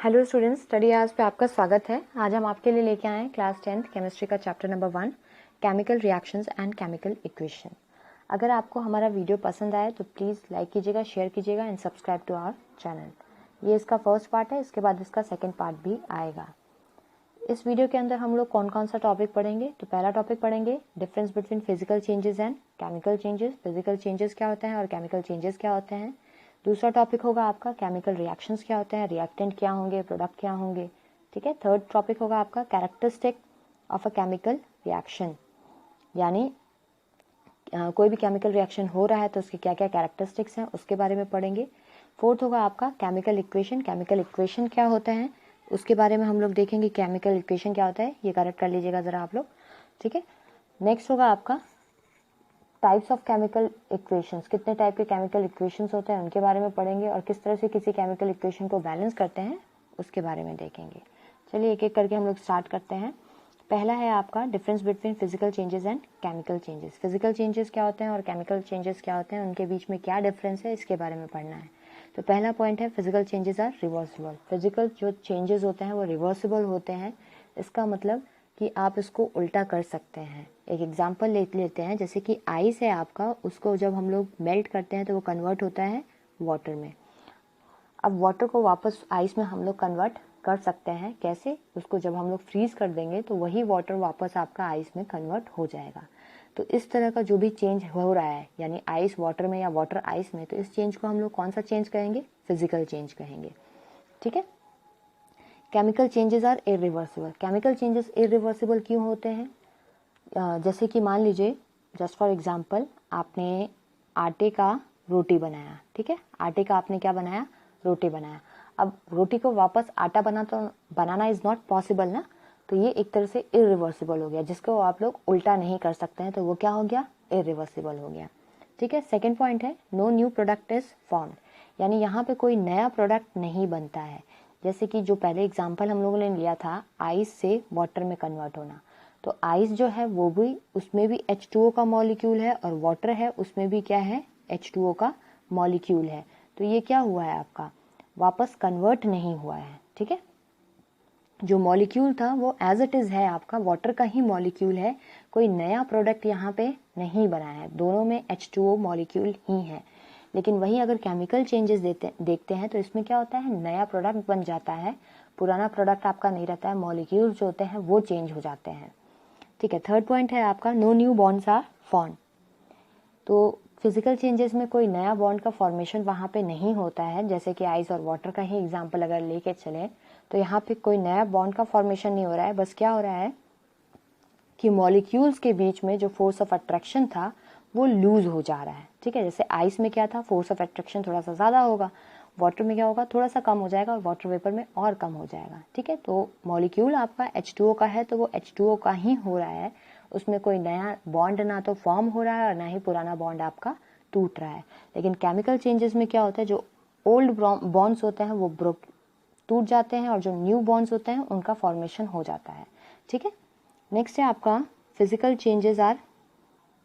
Hello students, study hours पे आपका स्वागत है। आज हम आपके लिए लेके आए हैं क्लास 10th केमिस्ट्री का chapter number 1 chemical reactions and chemical equation. अगर आपको हमारा वीडियो पसंद आए तो प्लीज़ लाइक कीजिएगा, शेयर कीजिएगा and subscribe to our channel. ये इसका फर्स्ट पार्ट है, इसके बाद इसका सेकेंड पार्ट भी आएगा। इस वीडियो के अंदर हम लोग कौन कौन सा टॉपिक पढ़ेंगे, तो पहला टॉपिक पढ़ेंगे difference between physical changes and chemical changes. Physical changes क्या होते हैं और केमिकल चेंजेस क्या होते हैं। दूसरा टॉपिक होगा आपका केमिकल रिएक्शंस क्या होते हैं, रिएक्टेंट क्या होंगे, प्रोडक्ट क्या होंगे। ठीक है। थर्ड टॉपिक होगा आपका characteristic of a chemical reaction, यानी कोई भी केमिकल रिएक्शन हो रहा है तो उसके क्या क्या कैरेक्टरिस्टिक्स हैं उसके बारे में पढ़ेंगे। फोर्थ होगा आपका केमिकल इक्वेशन। केमिकल इक्वेशन क्या होता है उसके बारे में हम लोग देखेंगे। केमिकल इक्वेशन क्या होता है ये करेक्ट कर लीजिएगा ज़रा आप लोग। ठीक है। नेक्स्ट होगा आपका टाइप्स ऑफ केमिकल इक्वेशंस, कितने टाइप के केमिकल इक्वेशंस होते हैं उनके बारे में पढ़ेंगे और किस तरह से किसी केमिकल इक्वेशन को बैलेंस करते हैं उसके बारे में देखेंगे। चलिए एक एक करके हम लोग स्टार्ट करते हैं। पहला है आपका difference between physical changes and chemical changes. Physical changes क्या होते हैं और केमिकल चेंजेस क्या होते हैं, उनके बीच में क्या डिफरेंस है इसके बारे में पढ़ना है। तो पहला पॉइंट है physical changes are reversible. Physical जो चेंजेस होते हैं वो रिवर्सिबल होते हैं। इसका मतलब कि आप इसको उल्टा कर सकते हैं। एक एग्जांपल लेते हैं, जैसे कि आइस है आपका, उसको जब हम लोग मेल्ट करते हैं तो वो कन्वर्ट होता है वाटर में। अब वाटर को वापस आइस में हम लोग कन्वर्ट कर सकते हैं कैसे, उसको जब हम लोग फ्रीज कर देंगे तो वही वाटर वापस आपका आइस में कन्वर्ट हो जाएगा। तो इस तरह का जो भी चेंज हो रहा है, यानी आइस वाटर में या वाटर आइस में, तो इस चेंज को हम लोग कौन सा चेंज कहेंगे, फिजिकल चेंज कहेंगे। ठीक है। Chemical changes are irreversible. Chemical changes irreversible क्यों होते हैं? जैसे कि मान लीजिए, जस्ट फॉर एग्जांपल, आपने आटे का रोटी बनाया। ठीक है। आटे का आपने क्या बनाया, रोटी बनाया। अब रोटी को वापस आटा बनाना इज नॉट पॉसिबल ना, तो ये एक तरह से इरिवर्सिबल हो गया, जिसको आप लोग उल्टा नहीं कर सकते हैं, तो वो क्या हो गया, इरिवर्सिबल हो गया। ठीक है। सेकेंड पॉइंट है no new product is formed, यानी यहाँ पे कोई नया प्रोडक्ट नहीं बनता है। जैसे कि जो पहले एग्जाम्पल हम लोगों ने लिया था आइस से वाटर में कन्वर्ट होना, तो आइस जो है वो भी, उसमें भी H2O का मॉलिक्यूल है और वाटर है उसमें भी क्या है, H2O का मॉलिक्यूल है। तो ये क्या हुआ है आपका, वापस कन्वर्ट नहीं हुआ है। ठीक है। जो मॉलिक्यूल था वो एज इट इज है, आपका वाटर का ही मॉलिक्यूल है, कोई नया प्रोडक्ट यहाँ पे नहीं बना है, दोनों में H2O मॉलिक्यूल ही है। लेकिन वही अगर केमिकल चेंजेस देखते हैं तो इसमें क्या होता है, नया प्रोडक्ट बन जाता है, पुराना प्रोडक्ट आपका नहीं रहता है, मॉलिक्यूल जो होते हैं वो चेंज हो जाते हैं। ठीक है। थर्ड पॉइंट है आपका no new bonds are formed. तो फिजिकल चेंजेस में कोई नया बॉन्ड का फॉर्मेशन वहाँ पे नहीं होता है। जैसे कि आइस और वाटर का ही एग्जांपल अगर लेके चले तो यहाँ पे कोई नया बॉन्ड का फॉर्मेशन नहीं हो रहा है, बस क्या हो रहा है कि मॉलिक्यूल्स के बीच में जो फोर्स ऑफ अट्रैक्शन था वो लूज हो जा रहा है। ठीक है। जैसे आइस में क्या था, फोर्स ऑफ अट्रैक्शन थोड़ा सा ज़्यादा होगा, वाटर में क्या होगा, थोड़ा सा कम हो जाएगा, और वाटर वेपर में और कम हो जाएगा। ठीक है। तो मॉलिक्यूल आपका H2O का है तो वो H2O का ही हो रहा है, उसमें कोई नया बॉन्ड ना तो फॉर्म हो रहा है और ना ही पुराना बॉन्ड आपका टूट रहा है। लेकिन केमिकल चेंजेस में क्या होता है, जो ओल्ड बॉन्ड्स होते हैं वो टूट जाते हैं और जो न्यू बॉन्ड्स होते हैं उनका फॉर्मेशन हो जाता है। ठीक है। नेक्स्ट है आपका physical changes are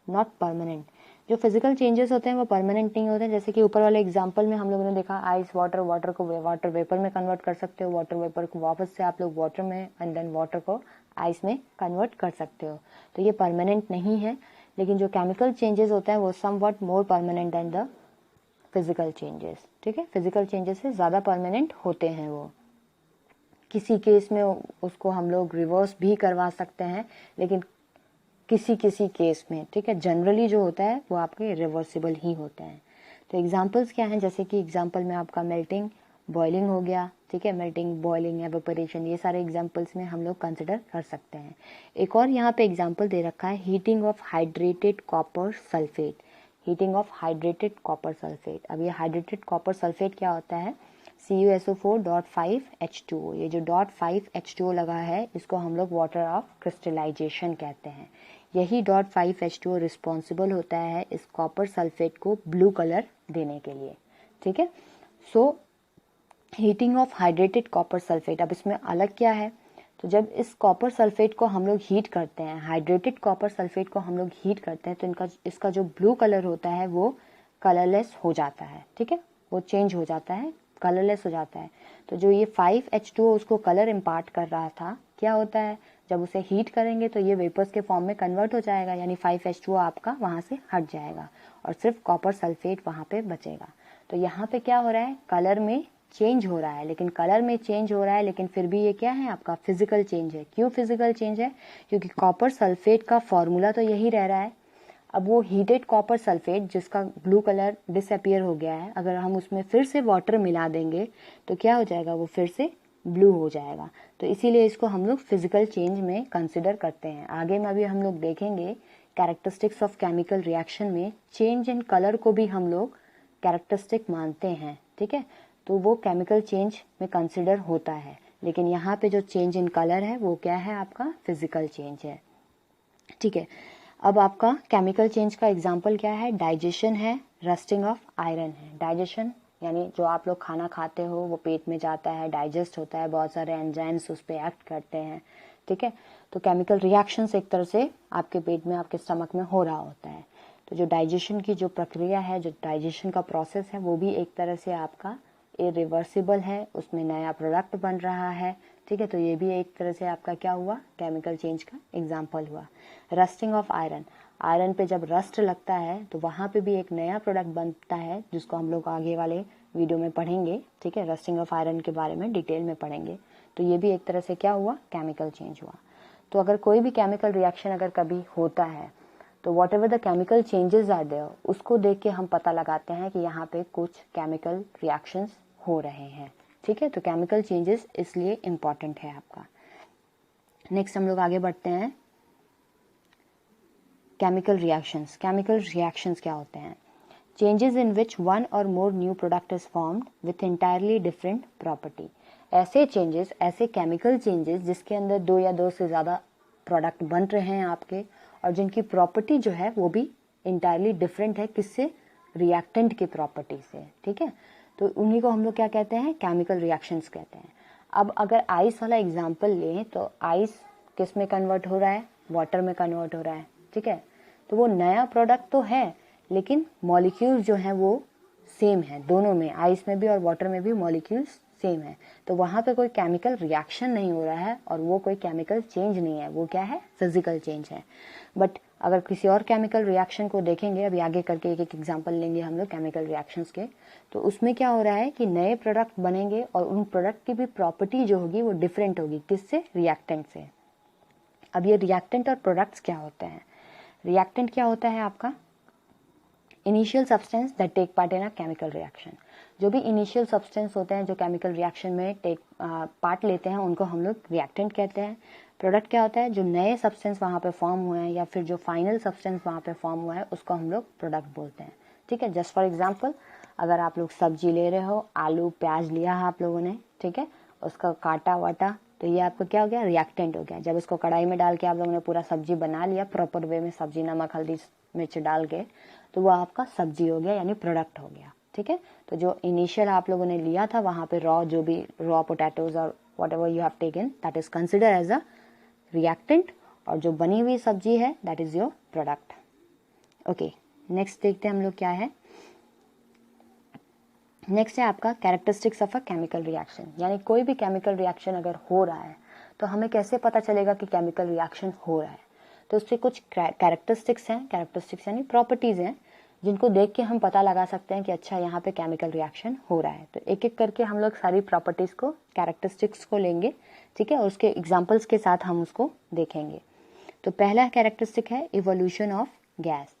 not permanent. जो फिजिकल चेंजेस होते हैं वो परमानेंट नहीं होते हैं। जैसे कि ऊपर वाले एग्जांपल में हम लोगों ने देखा आइस वाटर, वाटर को वाटर वेपर में कन्वर्ट कर सकते हो, वाटर वेपर को वापस से आप लोग वाटर में एंड देन वाटर को आइस में कन्वर्ट कर सकते हो, तो ये परमानेंट नहीं है। लेकिन जो केमिकल चेंजेस होते हैं वो somewhat more permanent than the physical changes. ठीक है। फिजिकल चेंजेस से ज़्यादा परमानेंट होते हैं वो। किसी केस में उसको हम लोग रिवर्स भी करवा सकते हैं, लेकिन किसी किसी केस में, ठीक है, जनरली जो होता है वो आपके रिवर्सिबल ही होते हैं। तो एग्जांपल्स क्या हैं, जैसे कि एग्जांपल में आपका मेल्टिंग, बॉइलिंग हो गया। ठीक है। मेल्टिंग, बॉइलिंग, एवेपोरेशन, ये सारे एग्जांपल्स में हम लोग कंसिडर कर सकते हैं। एक और यहाँ पे एग्जांपल दे रखा है heating of hydrated copper sulphate. Heating of hydrated copper sulphate. अब ये हाइड्रेटेड कॉपर सल्फेट क्या होता है, CuSO4.5H2O। ये जो .5H2O लगा है इसको हम लोग वाटर ऑफ क्रिस्टलाइजेशन कहते हैं। यही .5H2O रिस्पॉन्सिबल होता है इस कॉपर सल्फेट को ब्लू कलर देने के लिए। ठीक है। So heating of hydrated copper sulphate, अब इसमें अलग क्या है, तो जब इस कॉपर सल्फेट को हम लोग हीट करते हैं, हाइड्रेटेड कॉपर सल्फेट को हम लोग हीट करते हैं, तो इसका जो ब्लू कलर होता है वो कलरलेस हो जाता है। ठीक है। वो चेंज हो जाता है कलरलेस हो जाता है। तो जो ये 5H2O उसको कलर इम्पार्ट कर रहा था, क्या होता है जब उसे हीट करेंगे तो ये वेपर्स के फॉर्म में कन्वर्ट हो जाएगा, यानी 5H2O आपका वहाँ से हट जाएगा और सिर्फ कॉपर सल्फेट वहाँ पे बचेगा। तो यहाँ पे क्या हो रहा है, कलर में चेंज हो रहा है, लेकिन कलर में चेंज हो रहा है लेकिन फिर भी ये क्या है आपका फिजिकल चेंज है। क्यों फिजिकल चेंज है, क्योंकि कॉपर सल्फेट का फॉर्मूला तो यही रह रहा है। अब वो हीटेड कॉपर सल्फेट जिसका ब्लू कलर डिसअपियर हो गया है, अगर हम उसमें फिर से वाटर मिला देंगे तो क्या हो जाएगा, वो फिर से ब्लू हो जाएगा। तो इसीलिए इसको हम लोग फिजिकल चेंज में कंसिडर करते हैं। आगे में अभी हम लोग देखेंगे कैरेक्टरिस्टिक्स ऑफ केमिकल रिएक्शन में चेंज इन कलर को भी हम लोग कैरेक्टरिस्टिक मानते हैं, ठीक है। तो वो केमिकल चेंज में कंसिडर होता है, लेकिन यहाँ पे जो चेंज इन कलर है वो क्या है आपका फिजिकल चेंज है, ठीक है। अब आपका केमिकल चेंज का एग्जाम्पल क्या है, डाइजेशन है, रस्टिंग ऑफ आयरन है। डाइजेशन यानी जो आप लोग खाना खाते हो वो पेट में जाता है, डाइजेस्ट होता है, बहुत सारे एंजाइम्स उस पर एक्ट करते हैं, ठीक है। तो केमिकल रिएक्शंस एक तरह से आपके पेट में, आपके स्टमक में हो रहा होता है। तो जो डाइजेशन की जो प्रक्रिया है, जो डाइजेशन का प्रोसेस है, वो भी एक तरह से आपका इरिवर्सिबल है, उसमें नया प्रोडक्ट बन रहा है, ठीक है। तो ये भी एक तरह से आपका क्या हुआ, केमिकल चेंज का एग्जाम्पल हुआ। रस्टिंग ऑफ आयरन, आयरन पे जब रस्ट लगता है तो वहाँ पे भी एक नया प्रोडक्ट बनता है जिसको हम लोग आगे वाले वीडियो में पढ़ेंगे, ठीक है। रस्टिंग ऑफ आयरन के बारे में डिटेल में पढ़ेंगे। तो ये भी एक तरह से क्या हुआ, केमिकल चेंज हुआ। तो अगर कोई भी केमिकल रिएक्शन अगर कभी होता है तो whatever the chemical changes are there, उसको देख के हम पता लगाते हैं कि यहाँ पे कुछ केमिकल रिएक्शंस हो रहे हैं, ठीक है। तो केमिकल चेंजेस इसलिए इम्पॉर्टेंट है आपका। नेक्स्ट हम लोग आगे बढ़ते हैं, केमिकल रिएक्शंस। केमिकल रिएक्शंस क्या होते हैं, चेंजेस इन विच वन और more new product is formed with entirely different property. ऐसे चेंजेस, ऐसे केमिकल चेंजेस जिसके अंदर दो या दो से ज़्यादा प्रोडक्ट बन रहे हैं आपके, और जिनकी प्रॉपर्टी जो है वो भी इंटायरली डिफरेंट है, किससे, रिएक्टेंट की प्रॉपर्टी से, ठीक है। तो उन्हीं को हम लोग क्या कहते हैं, केमिकल रिएक्शंस कहते हैं। अब अगर आइस वाला एग्जांपल लें तो आइस किस में कन्वर्ट हो रहा है, वाटर में कन्वर्ट हो रहा है, ठीक है। तो वो नया प्रोडक्ट तो है लेकिन मॉलिक्यूल्स जो हैं वो सेम है, दोनों में, आइस में भी और वाटर में भी मॉलिक्यूल्स सेम है। तो वहाँ पे कोई केमिकल रिएक्शन नहीं हो रहा है और वो कोई केमिकल चेंज नहीं है, वो क्या है, फिजिकल चेंज है। बट अगर किसी और केमिकल रिएक्शन को देखेंगे, अभी आगे करके एक एक एग्जांपल लेंगे हम लोग केमिकल रिएक्शंस के, तो उसमें क्या हो रहा है कि नए प्रोडक्ट बनेंगे और उन प्रोडक्ट की भी प्रॉपर्टी जो होगी वो डिफरेंट होगी, किससे, रिएक्टेंट से। अब ये रिएक्टेंट और प्रोडक्ट्स क्या होते हैं, रिएक्टेंट क्या होता है आपका, initial substance that take part in a chemical reaction. जो भी इनिशियल सब्सटेंस होते हैं जो केमिकल रिएक्शन में पार्ट लेते हैं उनको हम लोग रिएक्टेंट कहते हैं। प्रोडक्ट क्या होता है, जो नए सब्सटेंस वहाँ पे फॉर्म हुए हैं या फिर जो फाइनल सब्सटेंस वहाँ पे फॉर्म हुआ है उसको हम लोग प्रोडक्ट बोलते हैं, ठीक है। जस्ट फॉर एग्जाम्पल, अगर आप लोग सब्जी ले रहे हो, आलू प्याज लिया है आप लोगों ने, ठीक है, उसका काटा वाटा, तो ये आपका क्या हो गया, रिएक्टेंट हो गया। जब इसको कढ़ाई में डाल के आप लोगों ने पूरा सब्जी बना लिया प्रॉपर वे में, सब्जी नमक हल्दी मिर्च डाल के, तो वो आपका सब्जी हो गया, यानी प्रोडक्ट हो गया, ठीक है। तो जो इनिशियल आप लोगों ने लिया था वहाँ पे रॉ, जो भी रॉ पोटैटोज और whatever you have taken, that is consider as a reactant, और जो बनी हुई सब्जी है that is your product. Okay, next देखते हैं हम लोग क्या है। नेक्स्ट है आपका characteristics of a chemical reaction, यानी कोई भी केमिकल रिएक्शन अगर हो रहा है तो हमें कैसे पता चलेगा कि केमिकल रिएक्शन हो रहा है। तो उससे कुछ कैरेक्टरिस्टिक्स हैं, कैरेक्टरिस्टिक्स यानी प्रॉपर्टीज हैं जिनको देख के हम पता लगा सकते हैं कि अच्छा यहाँ पे केमिकल रिएक्शन हो रहा है। तो एक एक करके हम लोग सारी प्रॉपर्टीज को, कैरेक्टरिस्टिक्स को लेंगे, ठीक है, और उसके एग्जाम्पल्स के साथ हम उसको देखेंगे। तो पहला कैरेक्टरिस्टिक है evolution of gas.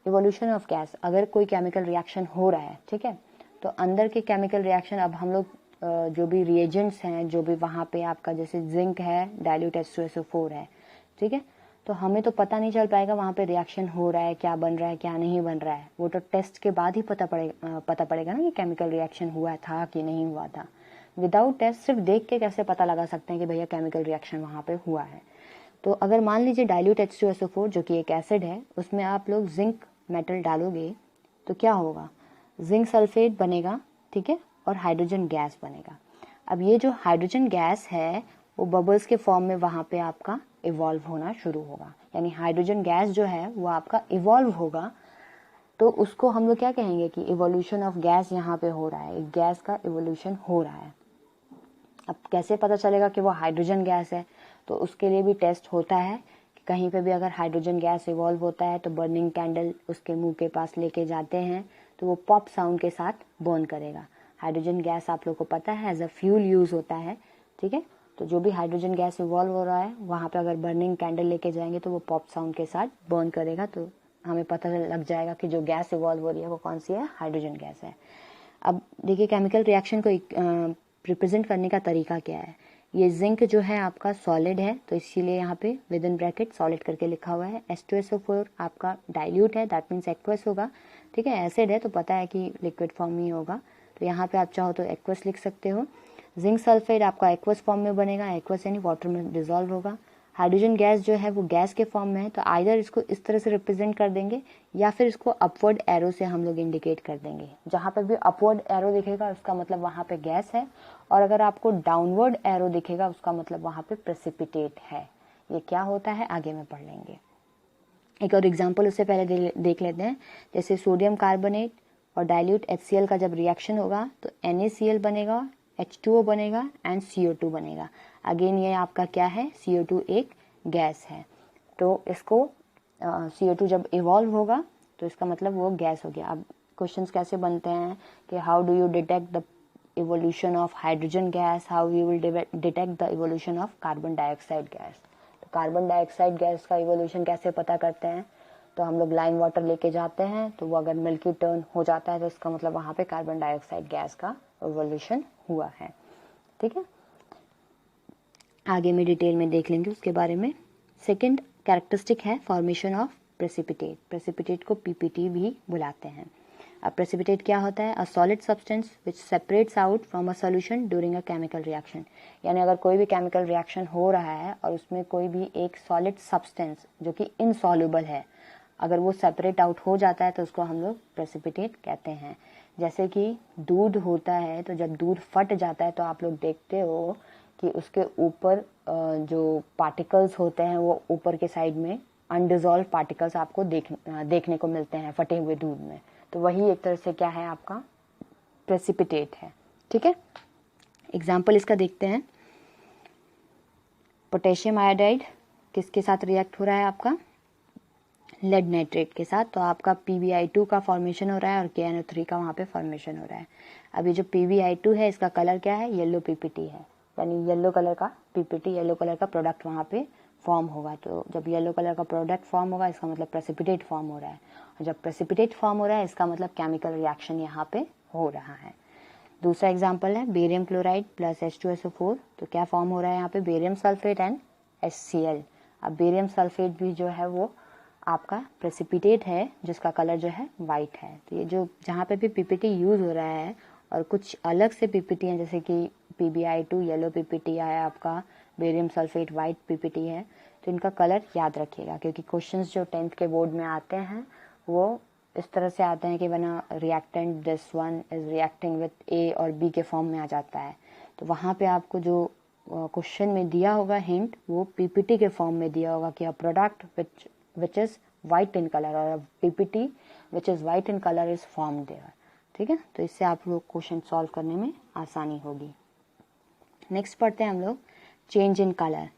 Evolution of gas, अगर कोई केमिकल रिएक्शन हो रहा है, ठीक है, तो अंदर के केमिकल रिएक्शन, अब हम लोग जो भी रिएजेंट्स हैं, जो भी वहाँ पे आपका जैसे जिंक है, डाइल्यूट H2SO4 है, ठीक है, तो हमें तो पता नहीं चल पाएगा वहाँ पे रिएक्शन हो रहा है, क्या बन रहा है क्या नहीं बन रहा है, वो तो टेस्ट के बाद ही पता पड़ेगा ना कि केमिकल रिएक्शन हुआ था कि नहीं हुआ था। विदाउट टेस्ट सिर्फ देख के कैसे पता लगा सकते हैं कि भैया केमिकल रिएक्शन वहाँ पे हुआ है। तो अगर मान लीजिए डाइल्यूट H2SO4 जो कि एक एसिड है, उसमें आप लोग जिंक मेटल डालोगे तो क्या होगा, जिंक सल्फेट बनेगा, ठीक है, और हाइड्रोजन गैस बनेगा। अब ये जो हाइड्रोजन गैस है वो बबल्स के फॉर्म में वहाँ पे आपका इवॉल्व होना शुरू होगा, यानी हाइड्रोजन गैस जो है वो आपका इवॉल्व होगा तो उसको हम लोग क्या कहेंगे कि इवोल्यूशन ऑफ गैस यहाँ पे हो रहा है, एक गैस का इवोल्यूशन हो रहा है। अब कैसे पता चलेगा कि वो हाइड्रोजन गैस है? तो उसके लिए भी टेस्ट होता है कि कहीं पे भी अगर हाइड्रोजन गैस इवॉल्व होता है तो बर्निंग कैंडल उसके मुंह के पास लेके जाते हैं तो वो पॉप साउंड के साथ बर्न करेगा। हाइड्रोजन गैस आप लोग को पता है एज अ फ्यूल यूज होता है, ठीक है। तो जो भी हाइड्रोजन गैस इवॉल्व हो रहा है वहाँ पे अगर बर्निंग कैंडल लेके जाएंगे तो वो पॉप साउंड के साथ बर्न करेगा, तो हमें पता लग जाएगा कि जो गैस इवॉल्व हो रही है वो कौन सी है, हाइड्रोजन गैस है। अब देखिए केमिकल रिएक्शन को रिप्रेजेंट करने का तरीका क्या है। ये जिंक जो है आपका सॉलिड है, तो इसीलिए यहाँ पे विद इन ब्रैकेट सॉलिड करके लिखा हुआ है। H2SO4 आपका डाइल्यूट है, दैट मीन्स एक्वस होगा, ठीक है। एसिड है तो पता है कि लिक्विड फॉर्म में ही होगा, तो यहाँ पे आप चाहो तो एक्वस लिख सकते हो। जिंक सल्फाइड आपका एक्वस फॉर्म में बनेगा, एक्वस यानी वाटर में डिजोल्व होगा। हाइड्रोजन गैस जो है वो गैस के फॉर्म में है, तो आइदर इसको इस तरह से रिप्रेजेंट कर देंगे या फिर इसको अपवर्ड एरो से हम लोग इंडिकेट कर देंगे। जहाँ पर भी अपवर्ड एरो दिखेगा उसका मतलब वहाँ पे गैस है, और अगर आपको डाउनवर्ड एरो दिखेगा उसका मतलब वहाँ पे प्रेसिपिटेट है। ये क्या होता है आगे में पढ़ लेंगे। एक और एग्जाम्पल उससे पहले देख लेते हैं। जैसे सोडियम कार्बोनेट और डाइल्यूट HCl का जब रिएक्शन होगा तो NaCl बनेगा, H2O बनेगा एंड CO2 बनेगा। अगेन ये आपका क्या है, CO2 एक गैस है, तो इसको CO2 जब इवॉल्व होगा तो इसका मतलब वो गैस हो गया। अब क्वेश्चंस कैसे बनते हैं कि how do you detect the evolution of hydrogen gas, how you will detect the evolution of carbon dioxide gas. तो कार्बन डाइऑक्साइड गैस का इवोल्यूशन कैसे पता करते हैं, तो हम लोग लाइम वाटर लेके जाते हैं, तो वो अगर मिल्की टर्न हो जाता है तो इसका मतलब वहाँ पे कार्बन डाइऑक्साइड गैस का इवोल्यूशन हुआ है, ठीक है। आगे में डिटेल में देख लेंगे उसके बारे में। सेकंड कैरेक्टरिस्टिक है फॉर्मेशन ऑफ प्रेसिपिटेट। प्रेसिपिटेट को PPT भी बुलाते हैं। अब प्रेसिपिटेट क्या होता है, a solid substance which separates out from a solution during a chemical reaction. यानी अगर कोई भी केमिकल रिएक्शन हो रहा है और उसमें कोई भी एक सॉलिड सब्सटेंस जो कि इनसॉल्युबल है, अगर वो सेपरेट आउट हो जाता है तो उसको हम लोग प्रेसिपिटेट कहते हैं। जैसे कि दूध होता है, तो जब दूध फट जाता है तो आप लोग देखते हो कि उसके ऊपर जो पार्टिकल्स होते हैं वो ऊपर के साइड में अनडिजॉल्व पार्टिकल्स आपको देखने को मिलते हैं फटे हुए दूध में, तो वही एक तरह से क्या है, आपका प्रेसिपिटेट है, ठीक है। एग्जाम्पल इसका देखते हैं। पोटेशियम आयोडाइड किसके साथ रिएक्ट हो रहा है, आपका लेड नाइट्रेट के साथ, तो आपका PbI2 का फॉर्मेशन हो रहा है और KNO3 का वहाँ पे फॉर्मेशन हो रहा है। अब ये जो PbI2 है इसका कलर क्या है, येलो PPT है, यानी येलो कलर का PPT, येलो कलर का प्रोडक्ट वहाँ पे फॉर्म होगा। तो जब येलो कलर का प्रोडक्ट फॉर्म होगा इसका मतलब प्रेसिपिटेट फॉर्म हो रहा है, और जब प्रेसिपिटेट फॉर्म हो रहा है इसका मतलब केमिकल रिएक्शन यहाँ पे हो रहा है। दूसरा एग्जाम्पल है बेरियम क्लोराइड प्लस H2SO4, तो क्या फॉर्म हो रहा है यहाँ पे, बेरियम सल्फेट एंड HCl। अब बेरियम सल्फेट भी जो है वो आपका प्रेसिपिटेट है जिसका कलर जो है वाइट है। तो ये जो जहाँ पे भी PPT यूज हो रहा है और कुछ अलग से PPT हैं, जैसे कि PbI2 येलो PPT है, आपका बेरियम सल्फेट वाइट PPT है, तो इनका कलर याद रखिएगा, क्योंकि क्वेश्चंस जो 10th के बोर्ड में आते हैं वो इस तरह से आते हैं कि बना reactant this one is reacting with A और B के फॉर्म में आ जाता है, तो वहाँ पे आपको जो क्वेश्चन में दिया होगा हिंट वो PPT के फॉर्म में दिया होगा कि a product which is white in color और PPT which is white in color is formed there, ठीक है। तो इससे आप लोग क्वेश्चन सॉल्व करने में आसानी होगी। नेक्स्ट पढ़ते हैं हम लोग चेंज इन कलर।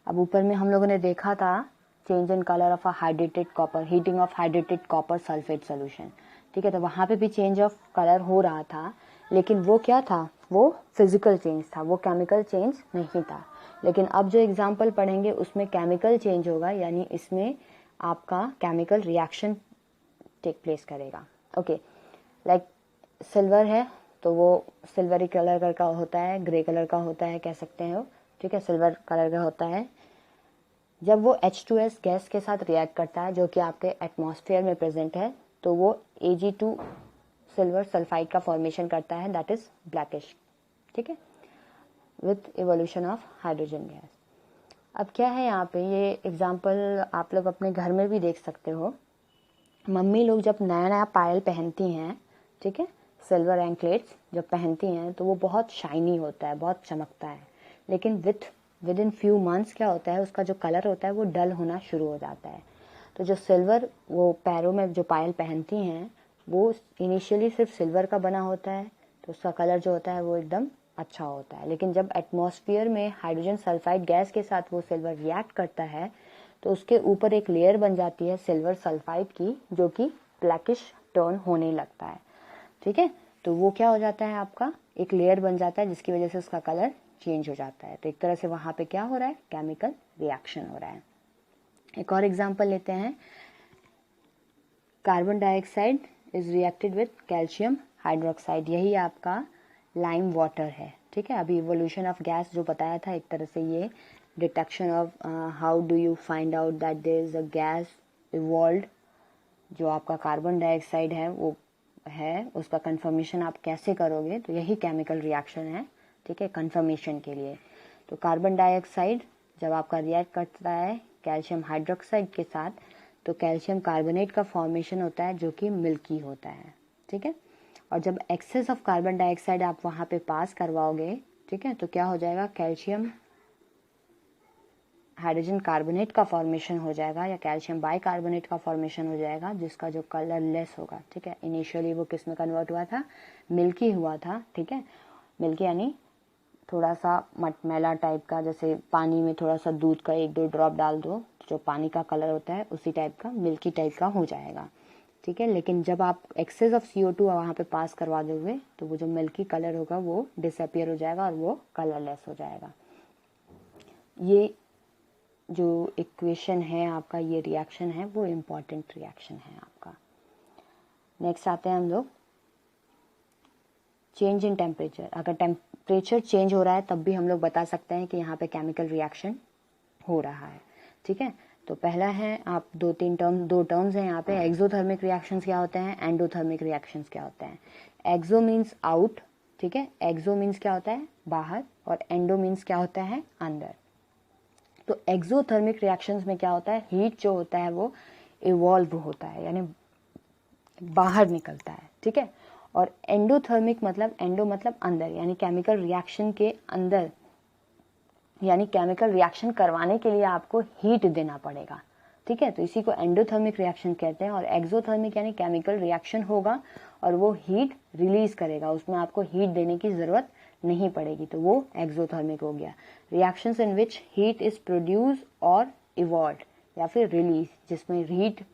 अब ऊपर में हम लोगों ने देखा था change in colour of a hydrated copper, heating of hydrated copper sulphate solution, ठीक है। तो वहाँ पे भी चेंज ऑफ कलर हो रहा था, लेकिन वो क्या था, वो फिजिकल चेंज था, वो केमिकल चेंज नहीं था। लेकिन अब जो एग्जाम्पल पढ़ेंगे उसमें केमिकल चेंज होगा, यानी इसमें आपका केमिकल रिएक्शन टेक प्लेस करेगा। ओके, लाइक सिल्वर है तो वो सिल्वरी कलर का होता है, ग्रे कलर का होता है, कह सकते हैं, ठीक है, सिल्वर कलर का होता है। जब वो H2S गैस के साथ रिएक्ट करता है जो कि आपके एटमॉस्फेयर में प्रेजेंट है, तो वो Ag2 सिल्वर सल्फाइड का फॉर्मेशन करता है, दैट इज ब्लैकिश, ठीक है, with evolution of hydrogen gas. अब क्या है यहाँ पे, ये एग्जाम्पल आप लोग अपने घर में भी देख सकते हो। मम्मी लोग जब नया नया पायल पहनती हैं, ठीक है, सिल्वर एंकलेट्स जब पहनती हैं तो वो बहुत शाइनी होता है, बहुत चमकता है, लेकिन विद इन फ्यू मंथ्स क्या होता है, उसका जो कलर होता है वो डल होना शुरू हो जाता है। तो जो सिल्वर वो पैरों में जो पायल पहनती हैं वो इनिशियली सिर्फ सिल्वर का बना होता है, तो उसका कलर जो होता है वो एकदम अच्छा होता है। लेकिन जब एटमॉस्फेयर में हाइड्रोजन सल्फाइड गैस के साथ वो सिल्वर रिएक्ट करता है तो उसके ऊपर एक लेयर बन जाती है सिल्वर सल्फाइड की, जो कि ब्लैकिश टर्न होने लगता है। ठीक है, तो वो क्या हो जाता है, आपका एक लेयर बन जाता है जिसकी वजह से उसका कलर चेंज हो जाता है। तो एक तरह से वहां पे क्या हो रहा है, केमिकल रिएक्शन हो रहा है। एक और एग्जांपल लेते हैं, carbon dioxide is reacted with calcium hydroxide, यही आपका लाइम वाटर है। ठीक है, अभी इवोल्यूशन ऑफ गैस जो बताया था, एक तरह से ये detection of how do you find out that there is a gas evolved, जो आपका कार्बन डाइऑक्साइड है वो है, उसका कंफर्मेशन आप कैसे करोगे, तो यही केमिकल रिएक्शन है। ठीक है, कंफर्मेशन के लिए। तो कार्बन डाइऑक्साइड जब आपका रिएक्ट करता है कैल्शियम हाइड्रोक्साइड के साथ, तो कैल्शियम कार्बोनेट का फॉर्मेशन होता है जो कि मिल्की होता है। ठीक है, और जब एक्सेस ऑफ कार्बन डाइऑक्साइड आप वहां पे पास करवाओगे, ठीक है, तो क्या हो जाएगा, कैल्शियम हाइड्रोजन कार्बोनेट का फॉर्मेशन हो जाएगा या कैल्शियम बाइकार्बोनेट का फॉर्मेशन हो जाएगा, जिसका जो कलर लेस होगा। ठीक है, इनिशियली वो किस में कन्वर्ट हुआ था, मिल्की हुआ था। ठीक है, मिल्की यानी थोड़ा सा मटमैला टाइप का, जैसे पानी में थोड़ा सा दूध का 1-2 ड्रॉप डाल दो, जो पानी का कलर होता है उसी टाइप का मिल्की टाइप का हो जाएगा। ठीक है, लेकिन जब आप एक्सेस ऑफ CO2 वहां पे पास करवा दोगे तो वो जो मिल्की कलर होगा वो डिसअपियर हो जाएगा और वो कलरलेस हो जाएगा। ये जो इक्वेशन है आपका, ये रिएक्शन है वो इम्पॉर्टेंट रिएक्शन है आपका। नेक्स्ट आते हैं हम लोग चेंज इन टेम्परेचर। अगर टेम्परेचर चेंज हो रहा है तब भी हम लोग बता सकते हैं कि यहाँ पे केमिकल रिएक्शन हो रहा है। ठीक है, तो पहला है, आप दो टर्म्स हैं यहाँ पे, एक्सोथर्मिक रिएक्शंस क्या होते हैं, एंडोथर्मिक रिएक्शंस क्या होते हैं। एक्सो मीन्स आउट, ठीक है, एक्सो मीन्स क्या होता है, बाहर, और एंडो मीन्स क्या होता है, अंदर। तो एक्सोथर्मिक रिएक्शंस में क्या होता है, हीट जो होता है वो इवॉल्व होता है, यानी बाहर निकलता है। ठीक है, और एंडोथर्मिक मतलब, एंडो मतलब अंदर, यानी केमिकल रिएक्शन के अंदर, यानी केमिकल रिएक्शन करवाने के लिए आपको हीट देना पड़ेगा। ठीक है, तो इसी को एंडोथर्मिक रिएक्शन कहते हैं। और एक्सोथर्मिक यानी केमिकल रिएक्शन होगा और वो हीट रिलीज करेगा, उसमें आपको हीट देने की जरूरत नहीं पड़ेगी, तो वो एक्सोथर्मिक हो गया। Reactions in which heat is produce और इवॉल्व, या फिर रिलीज, जिसमें हीट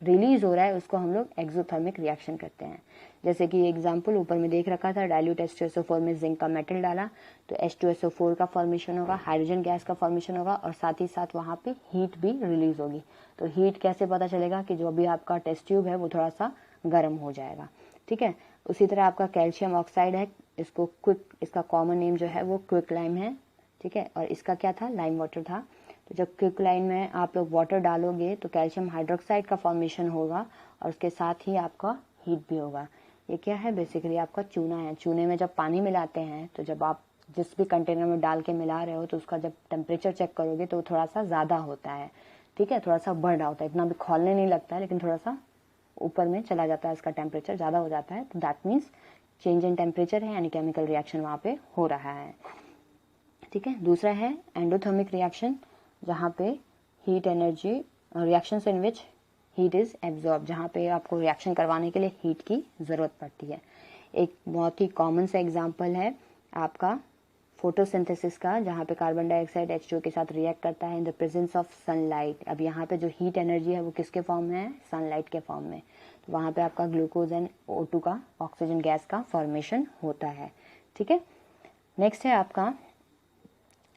रिलीज हो रहा है उसको हम लोग एक्सोथर्मिक रिएक्शन करते हैं। जैसे कि एग्जांपल ऊपर में देख रखा था, डाइल्यूट H2SO4 में जिंक का मेटल डाला तो H2SO4 का फॉर्मेशन होगा, हाइड्रोजन गैस का फॉर्मेशन होगा, और साथ ही साथ वहां पे हीट भी रिलीज होगी। तो हीट कैसे पता चलेगा, कि जो भी आपका टेस्ट ट्यूब है वो थोड़ा सा गर्म हो जाएगा। ठीक है, उसी तरह आपका कैल्शियम ऑक्साइड है, इसको क्विक, इसका कॉमन नेम जो है वो क्विक लाइम है। ठीक है, और इसका क्या था, लाइम वाटर था। तो जब क्विक लाइन में आप लोग वाटर डालोगे तो कैल्शियम हाइड्रोक्साइड का फॉर्मेशन होगा और उसके साथ ही आपका हीट भी होगा। ये क्या है, बेसिकली आपका चूना है। चूने में जब पानी मिलाते हैं तो जब आप जिस भी कंटेनर में डाल के मिला रहे हो तो उसका जब टेम्परेचर चेक करोगे तो थोड़ा सा ज़्यादा होता है। ठीक है, थोड़ा सा बढ़ रहा होता है, इतना भी खोलने नहीं लगता है, लेकिन थोड़ा सा ऊपर में चला जाता है, इसका टेम्परेचर ज़्यादा हो जाता है। तो that means change in temperature है, यानी केमिकल रिएक्शन वहाँ पे हो रहा है। ठीक है, दूसरा है एंडोथर्मिक रिएक्शन, जहाँ पे heat energy, reactions in which heat is absorb, जहाँ पे आपको रिएक्शन करवाने के लिए हीट की जरूरत पड़ती है। एक बहुत ही कॉमन सा एग्जांपल है आपका फोटोसिंथेसिस का, जहाँ पे कार्बन डाइऑक्साइड H2O के साथ रिएक्ट करता है in the presence of sunlight. अब यहाँ पे जो हीट एनर्जी है वो किसके फॉर्म में है, सनलाइट के फॉर्म में। तो वहाँ पे आपका ग्लूकोज एंड O2 का, ऑक्सीजन गैस का फॉर्मेशन होता है। ठीक है, नेक्स्ट है आपका,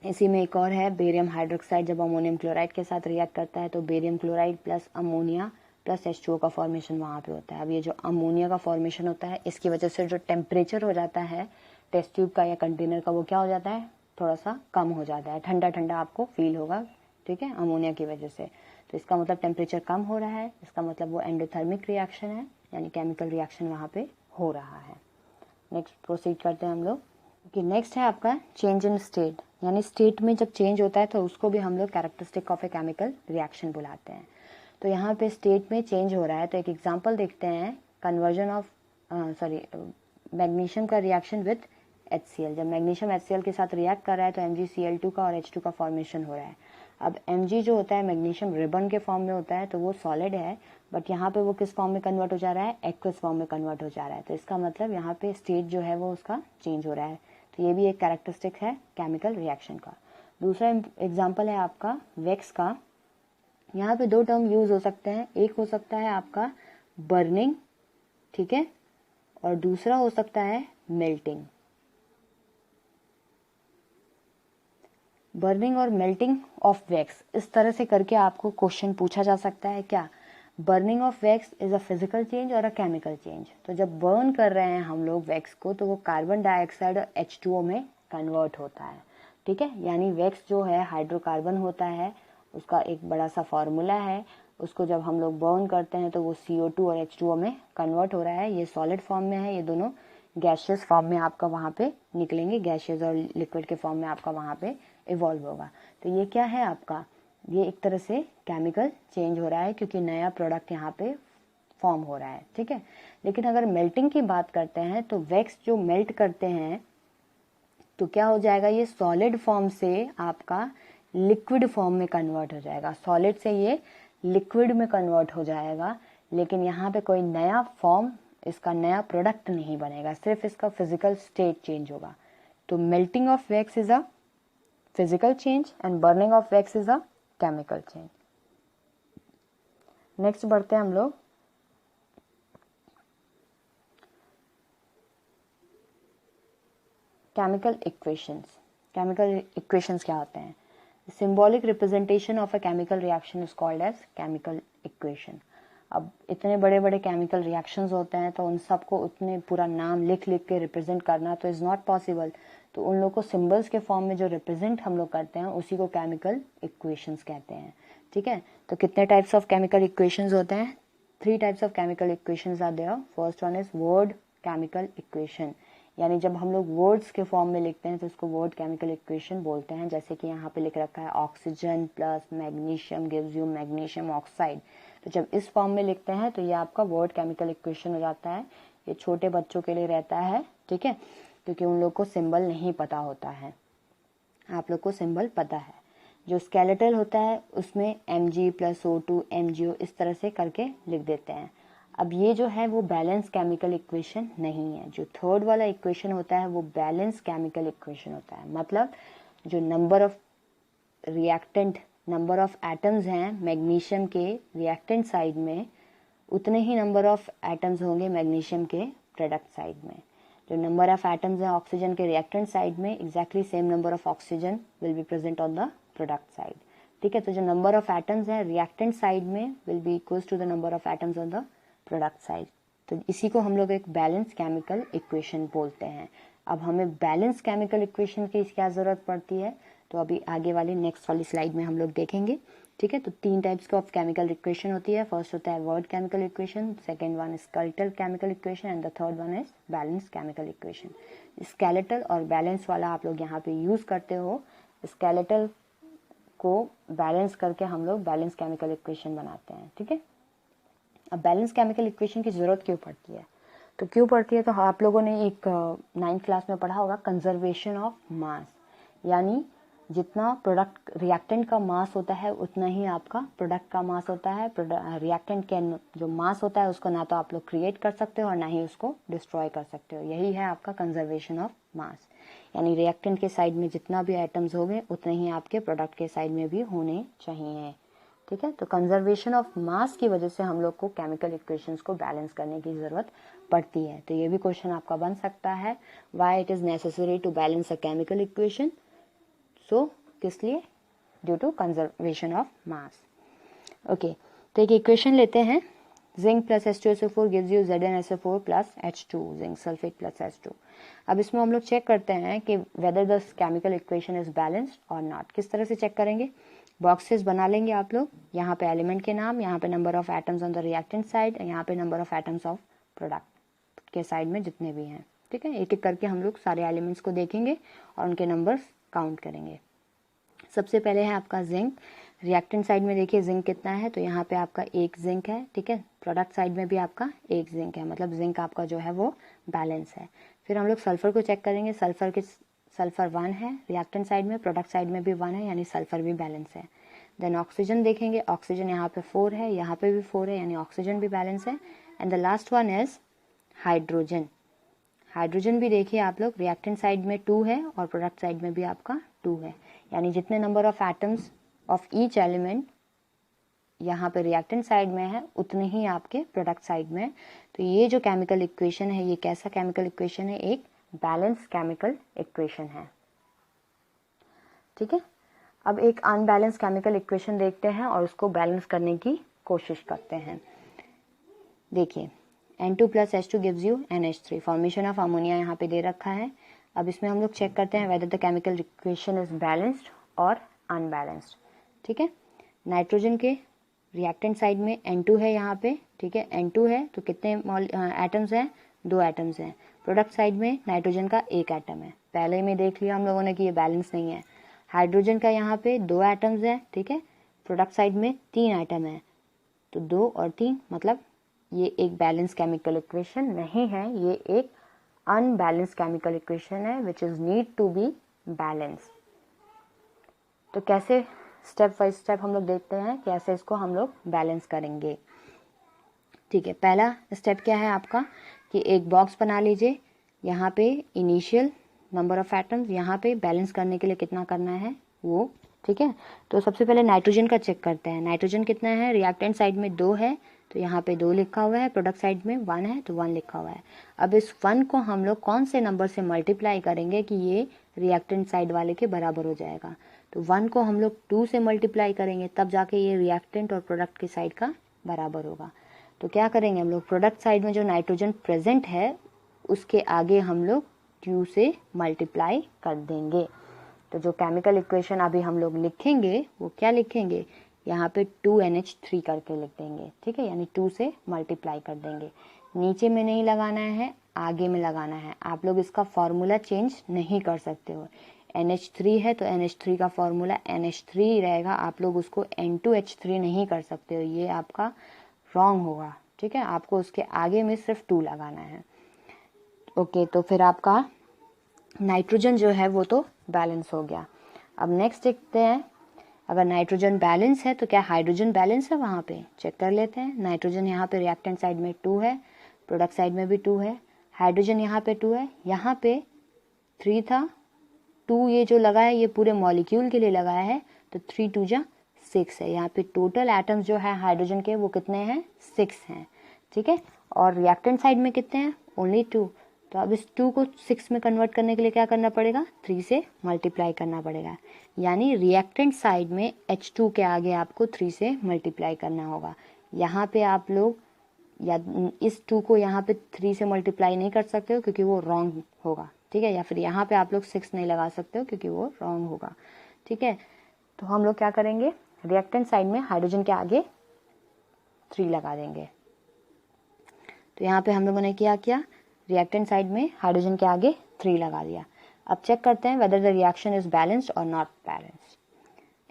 इसी में एक और है बेरियम हाइड्रोक्साइड, जब अमोनियम क्लोराइड के साथ रिएक्ट करता है तो barium chloride plus ammonia plus H2O का फॉर्मेशन वहाँ पे होता है। अब ये जो अमोनिया का फॉर्मेशन होता है, इसकी वजह से जो टेम्परेचर हो जाता है टेस्ट ट्यूब का या कंटेनर का, वो क्या हो जाता है, थोड़ा सा कम हो जाता है, ठंडा ठंडा आपको फील होगा। ठीक है, अमोनिया की वजह से। तो इसका मतलब टेम्परेचर कम हो रहा है, इसका मतलब वो एंडोथर्मिक रिएक्शन है, यानी केमिकल रिएक्शन वहाँ पे हो रहा है। नेक्स्ट प्रोसीड करते हैं हम लोग कि नेक्स्ट है आपका चेंज इन स्टेट, यानी स्टेट में जब चेंज होता है तो उसको भी हम लोग characteristic of a chemical reaction बुलाते हैं। तो यहाँ पे स्टेट में चेंज हो रहा है, तो एक एग्जांपल देखते हैं, कन्वर्जन ऑफ मैग्नीशियम का रिएक्शन विद HCl। जब मैग्नीशियम HCl के साथ रिएक्ट कर रहा है तो MgCl2 का और H2 का फॉर्मेशन हो रहा है। अब Mg जो होता है मैग्नीशियम रिबन के फॉर्म में होता है, तो वो सॉलिड है, बट यहाँ पे वो किस फॉर्म में कन्वर्ट हो जा रहा है, एक्वस फॉर्म में कन्वर्ट हो जा रहा है। तो इसका मतलब यहाँ पे स्टेट जो है वो उसका चेंज हो रहा है। तो ये भी एक कैरेक्टरिस्टिक है केमिकल रिएक्शन का। दूसरा एग्जाम्पल है आपका वैक्स का। यहाँ पे दो टर्म यूज हो सकते हैं, एक हो सकता है आपका बर्निंग, ठीक है, और दूसरा हो सकता है मेल्टिंग। बर्निंग और मेल्टिंग ऑफ वैक्स, इस तरह से करके आपको क्वेश्चन पूछा जा सकता है क्या, burning of wax is a physical change और अ केमिकल चेंज। तो जब बर्न कर रहे हैं हम लोग वैक्स को, तो वो कार्बन डाइऑक्साइड और H2O में कन्वर्ट होता है, ठीक है। यानी वैक्स जो है हाइड्रोकार्बन होता है, उसका एक बड़ा सा फॉर्मूला है, उसको जब हम लोग बर्न करते हैं तो वो CO2 और H2O में कन्वर्ट हो रहा है। ये सॉलिड फॉर्म में है, ये दोनों गैशियस फॉर्म में आपका वहाँ पे निकलेंगे, गैशियस और लिक्विड के फॉर्म में आपका वहाँ पे इवॉल्व होगा। तो ये क्या है आपका, ये एक तरह से केमिकल चेंज हो रहा है, क्योंकि नया प्रोडक्ट यहाँ पे फॉर्म हो रहा है, ठीक है। लेकिन अगर मेल्टिंग की बात करते हैं, तो वैक्स जो मेल्ट करते हैं तो क्या हो जाएगा, ये सॉलिड फॉर्म से आपका लिक्विड फॉर्म में कन्वर्ट हो जाएगा, सॉलिड से ये लिक्विड में कन्वर्ट हो जाएगा। लेकिन यहाँ पे कोई नया फॉर्म, इसका नया प्रोडक्ट नहीं बनेगा, सिर्फ इसका फिजिकल स्टेट चेंज होगा। तो melting of wax is a physical change and burning of wax is a chemical change. Next बढ़ते हैं हम लोग केमिकल इक्वेशंस। केमिकल इक्वेशंस क्या होते हैं, symbolic representation of a chemical reaction is called as chemical equation. अब इतने बड़े बड़े केमिकल रिएक्शंस होते हैं, तो उन सबको उतने पूरा नाम लिख लिख के रिप्रेजेंट करना तो इज नॉट पॉसिबल। तो उन लोग को सिंबल्स के फॉर्म में जो रिप्रेजेंट हम लोग करते हैं, उसी को केमिकल इक्वेशंस कहते हैं, ठीक है। तो कितने टाइप्स ऑफ केमिकल इक्वेशंस होते हैं, 3 types of chemical equations are there. First one is word chemical equation, यानी जब हम लोग वर्ड्स के फॉर्म में लिखते हैं तो उसको वर्ड केमिकल इक्वेशन बोलते हैं। जैसे कि यहाँ पे लिख रखा है oxygen plus magnesium gives you magnesium oxide. तो जब इस फॉर्म में लिखते हैं तो ये आपका वर्ड केमिकल इक्वेशन हो जाता है। ये छोटे बच्चों के लिए रहता है, ठीक है, क्योंकि उन लोग को सिंबल नहीं पता होता है, आप लोग को सिंबल पता है। जो स्केलेटल होता है उसमें Mg प्लस O2 MgO इस तरह से करके लिख देते हैं। अब ये जो है वो बैलेंस केमिकल इक्वेशन नहीं है। जो थर्ड वाला इक्वेशन होता है वो बैलेंस केमिकल इक्वेशन होता है। मतलब जो number of reactant, number of atoms हैं मैग्नीशियम के रिएक्टेंट साइड में, उतने ही नंबर ऑफ एटम्स होंगे मैग्नीशियम के प्रोडक्ट साइड में। जो नंबर ऑफ एटम्स हैं ऑक्सीजन के रिएक्टेंट साइड में, exactly same number of oxygen will be present on the product side, ठीक है। तो जो नंबर ऑफ एटम्स हैं रिएक्टेंट साइड में will be equals to the number of atoms on the product side. तो इसी को हम लोग एक बैलेंस केमिकल इक्वेशन बोलते हैं। अब हमें बैलेंस केमिकल इक्वेशन की क्या जरूरत पड़ती है, तो अभी आगे वाली नेक्स्ट वाली स्लाइड में हम लोग देखेंगे, ठीक है। तो 3 टाइप्स ऑफ केमिकल इक्वेशन होती है। फर्स्ट होता है word chemical equation, second one is skeletal chemical equation and the third one is balance chemical equation. Skeletal और बैलेंस वाला आप लोग यहाँ पे यूज करते हो। स्केलेटल को बैलेंस करके हम लोग बैलेंस केमिकल इक्वेशन बनाते हैं, ठीक है। अब बैलेंस केमिकल इक्वेशन की जरूरत क्यों पड़ती है, तो क्यों पड़ती है, तो आप लोगों ने एक 9th क्लास में पढ़ा होगा कंजर्वेशन ऑफ मास। यानी जितना प्रोडक्ट रिएक्टेंट का मास होता है उतना ही आपका प्रोडक्ट का मास होता है। रिएक्टेंट के जो मास होता है उसको ना तो आप लोग क्रिएट कर सकते हो और ना ही उसको डिस्ट्रॉय कर सकते हो। यही है आपका कंजर्वेशन ऑफ मास। यानी रिएक्टेंट के साइड में जितना भी आइटम्स होंगे उतने ही आपके प्रोडक्ट के साइड में भी होने चाहिए, ठीक है। तो कंजर्वेशन ऑफ मास की वजह से हम लोग को केमिकल इक्वेशंस को बैलेंस करने की जरूरत पड़ती है। तो ये भी क्वेश्चन आपका बन सकता है, why it is necessary to balance a chemical equation. So किस लिए, due to conservation of mass. Okay, तो एक इक्वेशन लेते हैं, zinc plus H2SO4 gives you ZnSO4 plus H2, zinc sulphate plus H2। अब इसमें हम लोग चेक करते हैं कि whether the chemical equation is balanced और नॉट। किस तरह से चेक करेंगे, बॉक्सेस बना लेंगे आप लोग, यहाँ पे एलिमेंट के नाम, यहाँ पे number of atoms on the reactant side, यहाँ पे number of atoms of product के साइड में जितने भी हैं, ठीक है। एक एक करके हम लोग सारे एलिमेंट्स को देखेंगे और उनके नंबर्स काउंट करेंगे। सबसे पहले है आपका जिंक। रिएक्टेंट साइड में देखिए जिंक कितना है, तो यहाँ पे आपका 1 जिंक है, ठीक है। प्रोडक्ट साइड में भी आपका 1 जिंक है, मतलब जिंक आपका जो है वो बैलेंस है। फिर हम लोग सल्फर को चेक करेंगे, सल्फर 1 है रिएक्टेंट साइड में, प्रोडक्ट साइड में भी 1 है, यानी सल्फर भी बैलेंस है। देन ऑक्सीजन देखेंगे, ऑक्सीजन यहाँ पे 4 है, यहाँ पे भी 4 है, यानी ऑक्सीजन भी बैलेंस है। And the last one is hydrogen. Hydrogen भी देखिए आप लोग, रिएक्टेंट साइड में 2 है और प्रोडक्ट साइड में भी आपका 2 है, यानी जितने number of atoms of each element यहाँ पे रिएक्टेंट साइड में है उतने ही आपके प्रोडक्ट साइड में। तो ये जो केमिकल इक्वेशन है, ये कैसा केमिकल इक्वेशन है? एक बैलेंस केमिकल इक्वेशन है। ठीक है, अब एक अनबैलेंस केमिकल इक्वेशन देखते हैं और उसको बैलेंस करने की कोशिश करते हैं। देखिए N2 + H2 gives you NH3, formation of ammonia यहाँ पे दे रखा है। अब इसमें हम लोग चेक करते हैं weather the chemical equation is balanced और अनबैलेंस्ड। ठीक है, नाइट्रोजन के रिएक्टेंट साइड में N2 है यहाँ पे। ठीक है, N2 है तो कितने एटम्स हैं? 2 एटम्स हैं। प्रोडक्ट साइड में नाइट्रोजन का 1 एटम है, पहले में देख लिया हम लोगों ने कि ये बैलेंस नहीं है। हाइड्रोजन का यहाँ पे 2 एटम्स है। ठीक है, प्रोडक्ट साइड में 3 एटम है, तो 2 और 3 मतलब ये एक बैलेंस केमिकल इक्वेशन नहीं है, ये एक अनबैलेंस केमिकल इक्वेशन है which is need to be balance. तो कैसे, स्टेप बाय स्टेप हम लोग देखते हैं कैसे इसको हम लोग बैलेंस करेंगे। ठीक है, पहला स्टेप क्या है आपका कि एक बॉक्स बना लीजिए, यहाँ पे इनिशियल नंबर ऑफ एटम्स, यहाँ पे बैलेंस करने के लिए कितना करना है वो। ठीक है, तो सबसे पहले नाइट्रोजन का चेक करते हैं। नाइट्रोजन कितना है? रिएक्टेंट साइड में 2 है तो यहाँ पे 2 लिखा हुआ है, प्रोडक्ट साइड में 1 है तो 1 लिखा हुआ है। अब इस 1 को हम लोग कौन से नंबर से मल्टीप्लाई करेंगे कि ये रिएक्टेंट साइड वाले के बराबर हो जाएगा? तो 1 को हम लोग 2 से मल्टीप्लाई करेंगे, तब जाके ये रिएक्टेंट और प्रोडक्ट की साइड का बराबर होगा। तो क्या करेंगे हम लोग, प्रोडक्ट साइड में जो नाइट्रोजन प्रेजेंट है उसके आगे हम लोग 2 से मल्टीप्लाई कर देंगे। तो जो केमिकल इक्वेशन अभी हम लोग लिखेंगे वो क्या लिखेंगे, यहाँ पे 2NH3 करके लिख देंगे। ठीक है, यानी 2 से मल्टीप्लाई कर देंगे। नीचे में नहीं लगाना है, आगे में लगाना है। आप लोग इसका फॉर्मूला चेंज नहीं कर सकते हो। NH3 है तो NH3 का फॉर्मूला NH3 रहेगा, आप लोग उसको N2H3 नहीं कर सकते हो, ये आपका रॉन्ग होगा। ठीक है, आपको उसके आगे में सिर्फ 2 लगाना है। ओके, तो फिर आपका नाइट्रोजन जो है वो तो बैलेंस हो गया। अब नेक्स्ट देखते हैं, अगर नाइट्रोजन बैलेंस है तो क्या हाइड्रोजन बैलेंस है? वहाँ पे चेक कर लेते हैं। नाइट्रोजन यहाँ पे रिएक्टेंट साइड में 2 है, प्रोडक्ट साइड में भी 2 है, हाइड्रोजन यहाँ पे 2 है, यहाँ पे 3 था, 2 ये जो लगा है ये पूरे मॉलिक्यूल के लिए लगाया है, तो 3 2 जा 6 है। यहाँ पे टोटल एटम्स जो है हाइड्रोजन के वो कितने हैं? 6 हैं। ठीक है, और रिएक्टेंट साइड में कितने हैं? ओनली 2। तो अब इस 2 को 6 में कन्वर्ट करने के लिए क्या करना पड़ेगा? 3 से मल्टीप्लाई करना पड़ेगा, यानी रिएक्टेंट साइड में H2 के आगे आपको 3 से मल्टीप्लाई करना होगा। यहाँ पे आप लोग या इस 2 को यहाँ पे 3 से मल्टीप्लाई नहीं कर सकते हो क्योंकि वो रॉन्ग होगा। ठीक है, या फिर यहाँ पे आप लोग 6 नहीं लगा सकते हो क्योंकि वो रॉन्ग होगा। ठीक है, तो हम लोग क्या करेंगे, रिएक्टेंट साइड में हाइड्रोजन के आगे 3 लगा देंगे। तो यहाँ पे हम लोगों ने क्या किया, रिएक्टेंट साइड में हाइड्रोजन के आगे 3 लगा दिया। अब चेक करते हैं whether the reaction is balanced और नॉट बैलेंस्ड।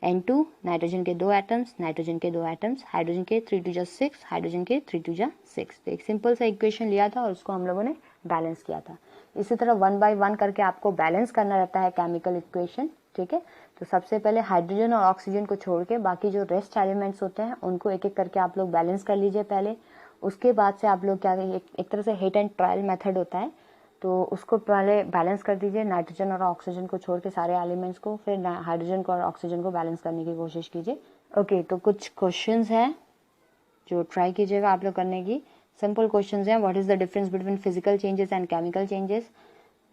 N2 नाइट्रोजन के 2 एटम्स, नाइट्रोजन के 2 एटम्स, हाइड्रोजन के 3 2 जा 6, हाइड्रोजन के 3 2 जा 6। तो एक सिंपल सा इक्वेशन लिया था और उसको हम लोगों ने बैलेंस किया था। इसी तरह 1 बाय 1 करके आपको बैलेंस करना रहता है केमिकल इक्वेशन। ठीक है, तो सबसे पहले हाइड्रोजन और ऑक्सीजन को छोड़ के बाकी जो रेस्ट एलिमेंट्स होते हैं उनको एक एक करके आप लोग बैलेंस कर लीजिए पहले। उसके बाद से आप लोग क्या, एक तरह से हिट एंड ट्रायल मेथड होता है, तो उसको पहले बैलेंस कर दीजिए, नाइट्रोजन और ऑक्सीजन को छोड़ के सारे एलिमेंट्स को, फिर हाइड्रोजन को और ऑक्सीजन को बैलेंस करने की कोशिश कीजिए। ओके, तो कुछ क्वेश्चंस हैं जो ट्राई कीजिएगा आप लोग करने की। सिंपल क्वेश्चंस हैं, what is the difference between physical changes and chemical changes.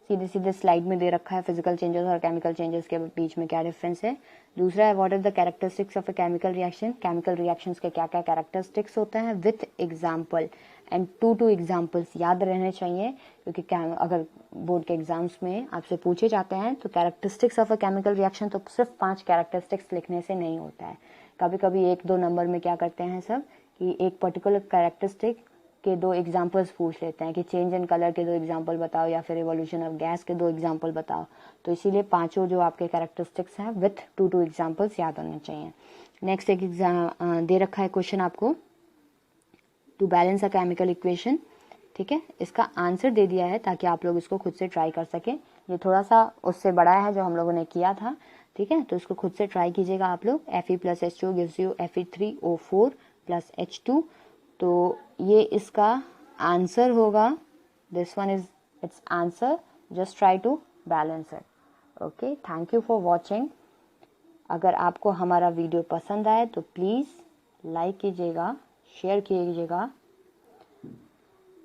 सीधे सीधे स्लाइड में दे रखा है फिजिकल चेंजेस और केमिकल चेंजेस के बीच में क्या डिफरेंस है। दूसरा है what are the characteristics of a chemical reaction, chemical reactions के क्या क्या कैरेक्टरिस्टिक्स होते हैं विथ एग्जाम्पल एंड 2 एग्जाम्पल्स याद रहने चाहिए, क्योंकि अगर बोर्ड के एग्जाम्स में आपसे पूछे जाते हैं तो characteristics of a chemical reaction तो सिर्फ 5 कैरेक्टरिस्टिक्स लिखने से नहीं होता है। कभी कभी 1-2 नंबर में क्या करते हैं सब कि एक पर्टिकुलर कैरेक्टरिस्टिक के 2 एग्जाम्पल्स पूछ लेते हैं कि चेंज इन कलर के 2 एग्जाम्पल बताओ या फिर इवोल्यूशन ऑफ गैस के 2 एग्जाम्पल बताओ। तो इसीलिए 5 जो आपके कैरेक्टरिस्टिक्स हैं विथ 2 एग्जाम्पल्स याद होने चाहिए। नेक्स्ट एक एग्जाम दे रखा है क्वेश्चन आपको, to balance a chemical equation. ठीक है, इसका आंसर दे दिया है ताकि आप लोग इसको खुद से ट्राई कर सकें। ये थोड़ा सा उससे बड़ा है जो हम लोगों ने किया था, ठीक है। तो इसको खुद से ट्राई कीजिएगा आप लोग। Fe plus H2 gives you Fe3O4 plus H2। तो ये इसका आंसर होगा, this one is its answer. Just try to balance it. Okay, thank you for watching. अगर आपको हमारा वीडियो पसंद आए तो प्लीज़ लाइक कीजिएगा, शेयर कीजिएगा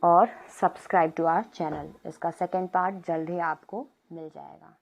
और सब्सक्राइब टू आवर चैनल। इसका सेकेंड पार्ट जल्द ही आपको मिल जाएगा।